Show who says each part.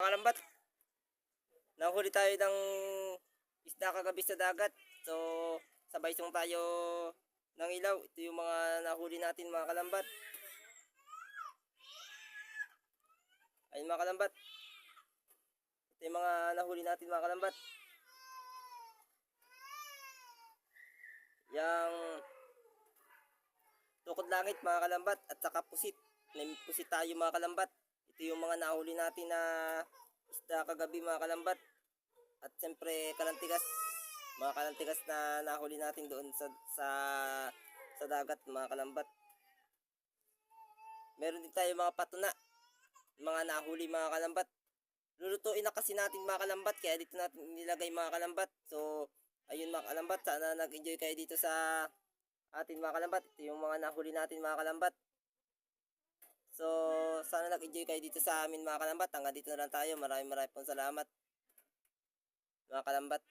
Speaker 1: Mga lambat, nahuli tayo ng isda kagabi sa dagat. So, sabay song tayo ng ilaw. Ito yung mga nahuli natin mga kalambat. Ayun mga kalambat. Ito yung mga nahuli natin mga kalambat. Yang tukod langit mga kalambat at saka pusit. May pusit tayo mga kalambat. Ito yung mga nahuli natin na isda kagabi mga kalambat. At siyempre kalantigas. Mga kalantigas na nahuli natin doon sa dagat mga kalambat. Meron din tayo mga patuna. Mga nahuli mga kalambat. Lulutuin na kasi natin mga kalambat. Kaya dito natin nilagay mga kalambat. So ayun mga kalambat. Sana nag-enjoy kayo dito sa atin mga kalambat. Ito yung mga nahuli natin mga kalambat. So sana nag-enjoy kayo dito sa amin mga kalambat. Hanggang dito na lang tayo. Maraming pong salamat mga kalambat.